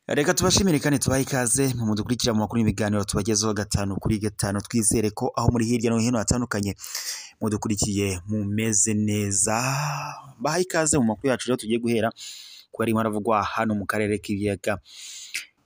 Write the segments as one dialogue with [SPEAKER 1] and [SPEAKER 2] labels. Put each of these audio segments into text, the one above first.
[SPEAKER 1] Reka tubashimire kandi tubahe ikaze mu mudukurikira mu makuru n'ibiganiro tubagezaho gatanu kuri gatanu. Twizere ko aho muri hirya no hino hatandukanye mudukurikiye mumeze neza. Baha ikaze mu makuru yacu rero tugiye guhera ku bari baravugwa hano mu karere k'ibiyaga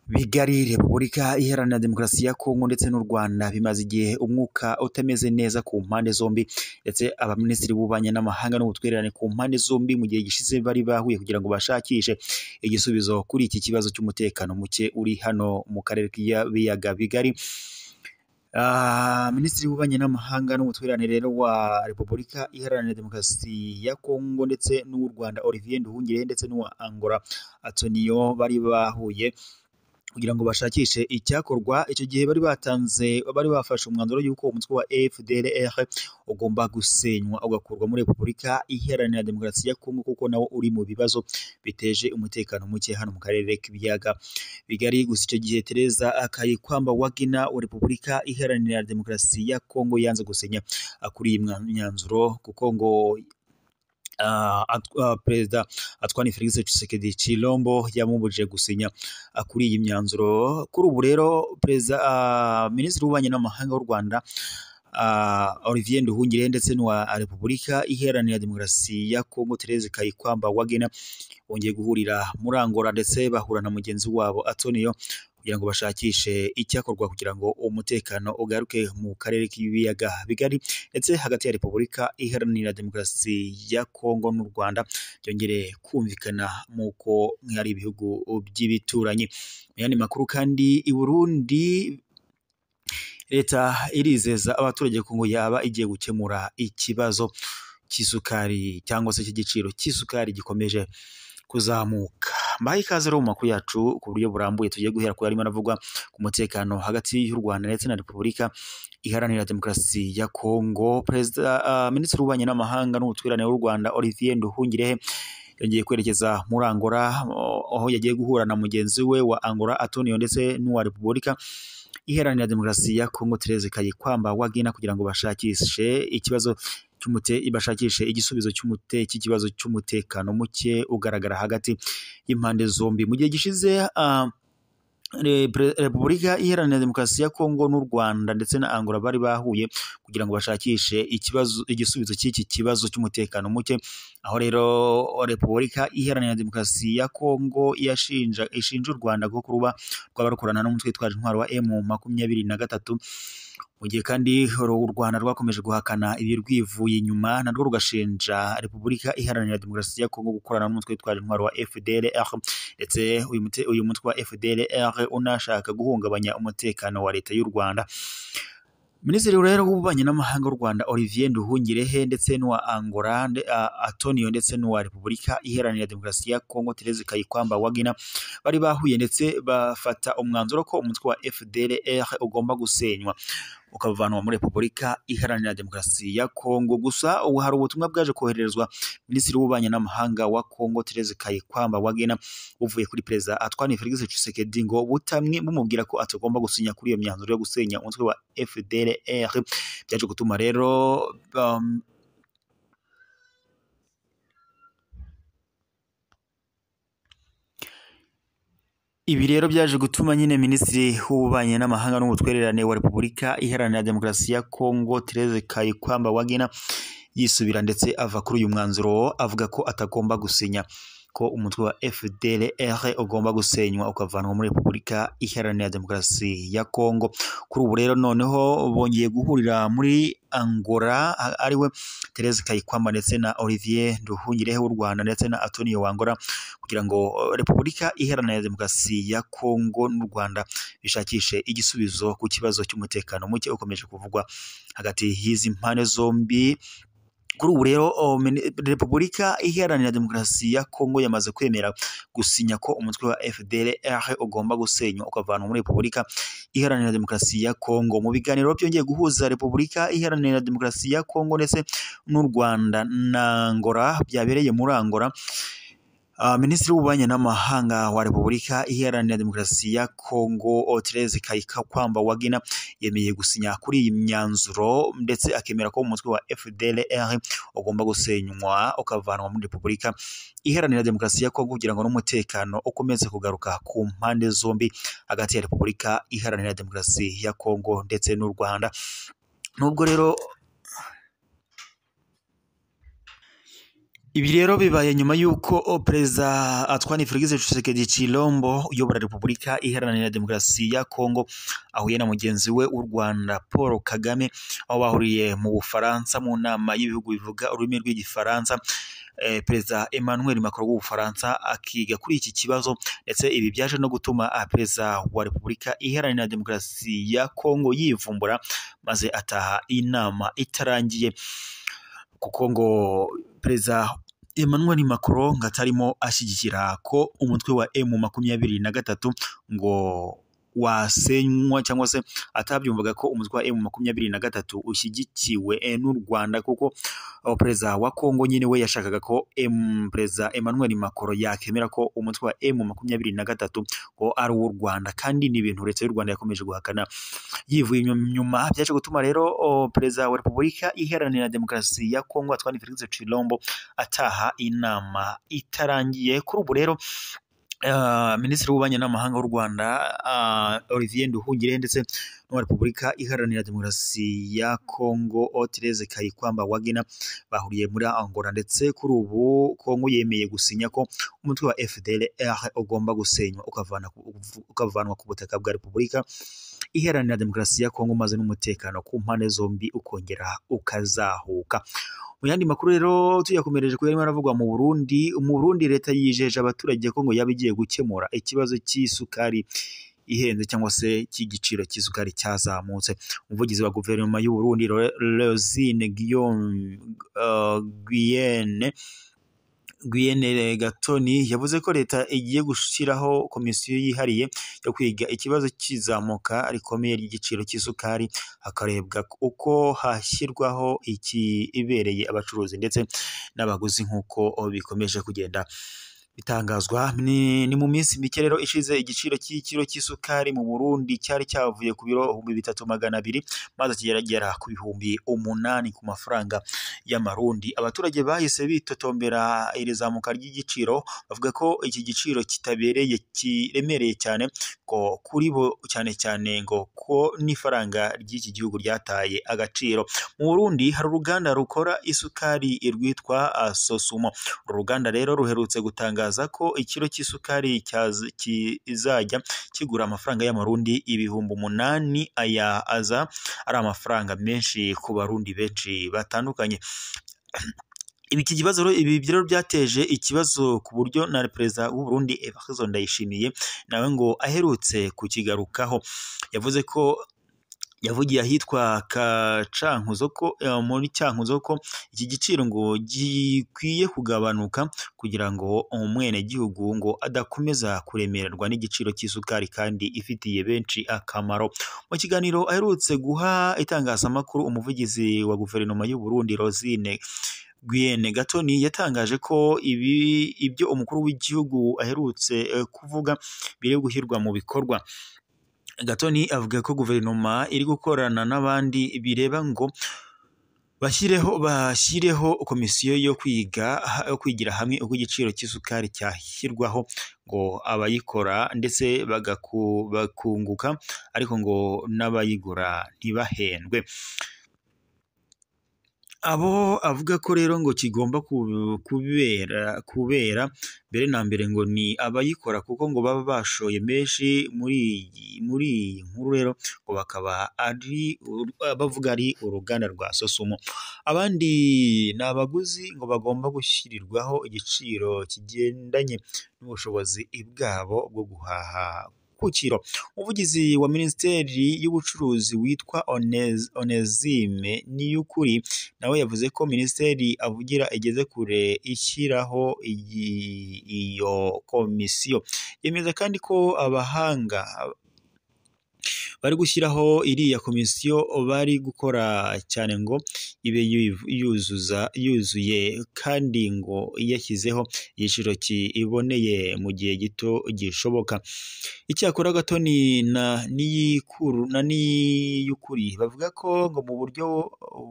[SPEAKER 1] bigari. Repubulika Iharanira Demokarasi ya Kongo ndetse n'u Rwanda bimaze igihe umwuka utameze neza ku mpande zombi, ndetse abaminisitiri b'ububanyi n'amahanga n'ubutwererane ku mpande zombi mu gihe gishize bari bahuye kugira ngo bashakishe igisubizo kuri iki kibazo cy'umutekano muke uri hano mu karere k'ibiyaga bigari. Minisitiri w'ububanyi n'amahanga n'ubutwererane rero wa Repubulika Iharanira Demokarasi ya Kongo ndetse n'u Rwanda Olivier Nduhungirehe ndetse n'uwa Angola Antonio bari bahuye kugira ngo bashakishe icyakorwa. Icyo gihe bari bafashe umwanzuro y'uko umutwe wa FDLR ugomba gusenywa ugakurwa muri Repubulika Iharanira Demokarasi ya Kongo, kuko nawo uri mu bibazo biteje umutekano muke hano mu karere k'ibiyaga bigari. Gusa icyo gihe Teresa Kayikwamba Wagner wa Repubulika Iharanira Demokarasi ya Kongo yanze gusenya kuri iyi myanzuro, kuko ngo Perezida Antoine Felix Tshisekedi Chilombo yamubujije gusinya kuri iyi myanzuro. Kuri ubu rero Minisitiri w'ububanyi n'amahanga w'u Rwanda Olivier Nduhungirehe ndetse n'uwa Repubulika Iharanira Demokarasi ya Kongo Teresa Kayikwamba Wagner bongeye guhurira muri Angola, ndetse bahura na mugenzi wabo Antonio kugira ngo bashakishe icyakorwa kugira ngo umutekano ugaruke mu karere k'ibiyaga bigari, ndetse hagati ya Repubulika Iharanira Demokarasi ya Kongo n'u Rwanda byongere kumvikana muko nk'ari ibihugu by'ibituranyi. Mu yandi makuru kandi, i Burundi leta irizeza abaturage ko ngo yaba igiye gukemura ikibazo cy'isukari cyangwa se cy'igiciro cy'isukari gikomeje kuzamuka. Mbaye ikaze rero mu makuru yacu ku buryo burambuye. Tugiye guhera ku yarimo aravugwa ku mutekano hagati y'u Rwanda ndetse na Repubulika Iharanira Demokarasi ya Kongo. Minisitiri w'ububanyi n'amahanga n'ubutwererane w'u Rwanda Olivier Nduhungirehe yongeye kwerekeza muri Angola, aho yagiye guhura na mugenzi we wa Angola Antonio ndetse n'uwa Repubulika Iharanira Demokarasi ya Kongo Teresa Kayikwamba Wagner kugira ngo bashakishe igisubizo cy'ikibazo cy'umutekano muke ugaragara hagati y'impande zombi. Mu gihe gishize Repubulika Iharanira Demokarasi ya Kongo n'u Rwanda ndetse na Angola bari bahuye kugira ngo bashakishe igisubizo cy'iki kibazo cy'umutekano muke, aho rero Repubulika Iharanira Demokarasi ya Kongo ishinja u Rwanda ko kuba rwabarukorana n'umutwe witwaje intwaro wa M23, mu gihe kandi u Rwanda rwakomeje guhakana ibi rwivuye inyuma, narwo rugashinja Repubulika Iharanira Demokarasi ya Kongo gukorana n'umutwe witwaje intwaro wa FDLR, ndetse uyu mutwe wa FDLR unashaka guhungabanya umutekano wa leta y'u Rwanda. Minisitiri rero w'ububanyi n'amahanga w'u Rwanda Olivier Nduhungirehe ndetse n'uwa Angola Antonio ndetse n'uwa Repubulika Iharanira Demokarasi ya Kongo Teresa Kayikwamba Wagner bari bahuye, ndetse bafata umwanzuro ko umutwe wa FDLR ugomba gusenywa ukavanwa muri Repubulika Iharanira Demokarasi ya Kongo. Gusa ubu hari ubutumwa bwaje kohererezwa Minisitiri w'ububanyi n'amahanga wa Kongo Teresa Kayikwamba Wagner buvuye kuri Perezida Antoine Felix Tshisekedi ngo butamwe bumubwira ko atagomba gusinya kuri iyo myanzuro yo gusenya umutwe wa FDLR. Byaje gutuma rero ibi rero byaje gutuma nyine Minisitiri w'ububanyi n'amahanga n'ubutwererane wa Repubulika Iharanira Demokarasi ya Kongo Teresa Kayikwamba Wagner yisubira, ndetse ava kuri uyu mwanzuro avuga ko atagomba gusinya ko umutwe wa FDLR ugomba gusenywa ukavanwa muri Repubulika Iharanira Demokarasi ya Kongo. Kuri ubu rero noneho bongeye guhurira muri Angola, ariwe Teresa Kayikwamba ndetse na Olivier Nduhungirehe w'u Rwanda ndetse na Antonio wa Angola, kugira ngo Repubulika Iharanira Demokarasi ya Kongo n'u Rwanda bishakishe igisubizo ku kibazo cy'umutekano muke ukomeje kuvugwa hagati y'izi mpande zombi. Kuri ubu rero Repubulika Iharanira Demokarasi ya Kongo yamaze kwemera gusinya ko umutwe wa FDLR ugomba gusenywa ukavanwa muri Repubulika Iharanira Demokarasi ya Kongo. Mu biganiro byongeye guhuza Repubulika Iharanira Demokarasi ya Kongo ndetse n'u Rwanda na Angola byabereye muri Angola, Minisitiri w'ububanyi n'amahanga wa Repubulika Iharanira Demokarasi ya Kongo Therese Kayikwamba Wagner yemeye gusinya kuri iyi myanzuro ndetse akemera ko umutwe wa FDLR ugomba gusenywa ukavanwa muri Repubulika Iharanira Demokarasi ya Kongo kugira ngo n'umutekano ukomeze kugaruka ku mpande zombi hagati ya Repubulika Iharanira Demokarasi ya Kongo ndetse n'u Rwanda. Nubwo rero ibi rero bibaye nyuma y'uko Perezida Antoine Félix Tshisekedi Tshilombo uyobora Repubulika Iharanira Demokarasi ya Kongo ahuye na mugenzi we w'u Rwanda Paul Kagame aho bahuriye mu Bufaransa mu nama y'ibihugu bivuga ururimi rw'igifaransa. Perezida Emmanuel Macron w'Ubufaransa akiga kuri iki kibazo ndetse ibi byaje no gutuma Perezida wa Repubulika Iharanira Demokarasi ya Kongo yivumbura maze ataha inama itarangiye, kuko ngo Perezida Emmanuel Macron ngatarimo ashyigikira ko umutwe wa M23 ngo wasenywa cyangwa se atabyumvaga ko umutwe wa M23 ushyigikiwe n'u Rwanda, kuko Perezida wa Kongo nyine we yashakaga ko Perezida Emmanuel Macron yakemera ko umutwe wa M23 ko ari uw'u Rwanda, kandi ni ibintu leta y'u Rwanda yakomeje guhakana yivuye inyuma. Byaje gutuma rero Perezida wa Repubulika Iharanira Demokarasi ya Kongo Antoine Félix Tshilombo ataha inama itarangiye. Kuri ubu rero Minisitiri w'ububanyi n'amahanga w'u Rwanda Olivier Nduhungirehe ndetse n'uwa Repubulika Iharanira Demokarasi ya Kongo Therese Kayikwamba Wagner bahuriye muri Angola, ndetse kuri ubu Kongo yemeye gusinya ko umutwe wa FDLR ugomba gusenywa ukavanwa ku butaka bwa Repubulika Iharanira Demokarasi ya Kongo maze n'umutekano ku mpande zombi ukongera ukazahuka. Mu yandi makuru rero tuyakomereje ko yarimo aravugwa mu Burundi leta yijeje abaturage ko ngo yaba igiye gukemura ikibazo cy'isukari ihenze cyangwa se cy'igiciro cy'isukari cyazamutse. Umuvugizi wa guverinoma y'u Burundi Rosine Guyenne Gatoni yavuze ko leta igiye gushyiraho komisiyo yihariye yo kwiga ikibazo cy'izamuka rikomeye ry'igiciro cy'isukari, hakarebwa uko hashyirwaho ikibereye abacuruzi ndetse n'abaguzi nk'uko bikomeje kugenda bitangazwa. Ni mu minsi mike rero ishize igiciro cy'ikiro cy'isukari mu Burundi cyari cyavuye ku biro 3200 maze kigeragera ku 8,000 ku mafaranga y'amarundi. Abaturage bahise bitotombera iri zamuka ry'igiciro, bavuga ko iki giciro kitabereye kiremereye cyane ko kuri bo, cyane cyane ngo ko n'ifaranga ry'iki gihugu ryataye agaciro. Mu Burundi hari uruganda rukora isukari rwitwa Sosumo. Uruganda rero ruherutse gutanga ko ikiro cy'isukari kizajya kigura amafaranga y'amarundi 8,000. Aya aza ari amafaranga menshi ku barundi benshi batandukanye. Ibi rero byateje ikibazo ku buryo na Perezida w'u Burundi Evariste Ndayishimiye nawe ngo aherutse kukigarukaho. Yavuze ko yavugiye ahitwa Cankuzo ko muri Cankuzo ko iki giciro ngo gikwiye kugabanuka kugira ngo umwene gihugu ngo adakomeza kuremererwa n'igiciro cy'isukari kandi ifitiye benshi akamaro. Mu kiganiro aherutse guha itangazamakuru, umuvugizi wa guverinoma y'u Burundi Rosine Guyenne Gatoni yatangaje ko ibyo umukuru w'igihugu aherutse kuvuga biri gushyirwa mu bikorwa. Gatoni avuga ko guverinoma iri gukorana n'abandi bireba ngo bashyireho komisiyo yo kwigira hamwe uko igiciro cy'isukari cyashyirwaho ngo abayikora ndetse bakunguka, ariko ngo n'abayigura ntibahendwe. Abo avuga ko rero ngo kigomba kubera mbere na mbere ngo ni abayikora, kuko ngo baba bashoye menshi muri iyi nkuru rero ngo bakaba bavuga ari uruganda rwa Sosumo. Abandi ni abaguzi ngo bagomba gushyirirwaho igiciro kigendanye n'ubushobozi bwabo bwo guhaha ku kiro. Umuvugizi wa Minisiteri y'Ubucuruzi witwa Onesime Niyukuri nawe yavuze ko Minisiteri avugira igeze kure ishyiraho iyo komisiyo. Yemeza kandi ko abahanga bari gushyiraho iriya komisiyo bari gukora cyane ngo ibe yuzuye kandi ngo yashyizeho igiciro kiboneye mu gihe gito gishoboka. Icyakora gato n'iy'ukuri bavuga ko ngo mu buryo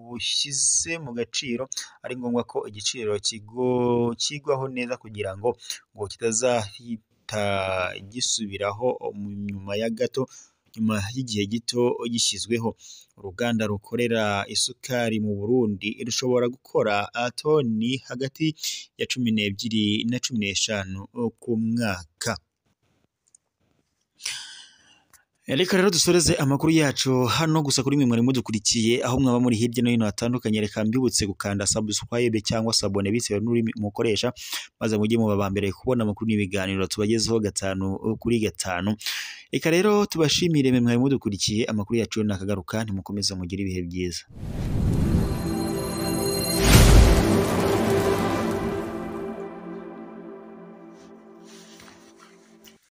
[SPEAKER 1] bushyize mu gaciro ari ngombwa ko igiciro kigwaho neza kugira ngo kitazahita gisubiraho nyuma y'igihe gito gishyizweho. Uruganda rukorera isukari mu Burundi rushobora gukora toni hagati ya 12 na 15 ku mwaka. Reka rero dusoreze amakuru yacu hano gusa kuri mwe mwari mudukurikiye aho mwaba muri hirya no hino hatandukanye. Reka mbibutse gukanda subscribe cyangwa sabone bitewe n'uri mukoresha, maze mujye mu babambere kubona amakuru n'ibiganiro tubagezeho 5 kuri 5. Reka rero tubashimire mwe mwari mudukurikiye, amakuru yacu nakagaruka, ntimukomeze mugire ibihe byiza.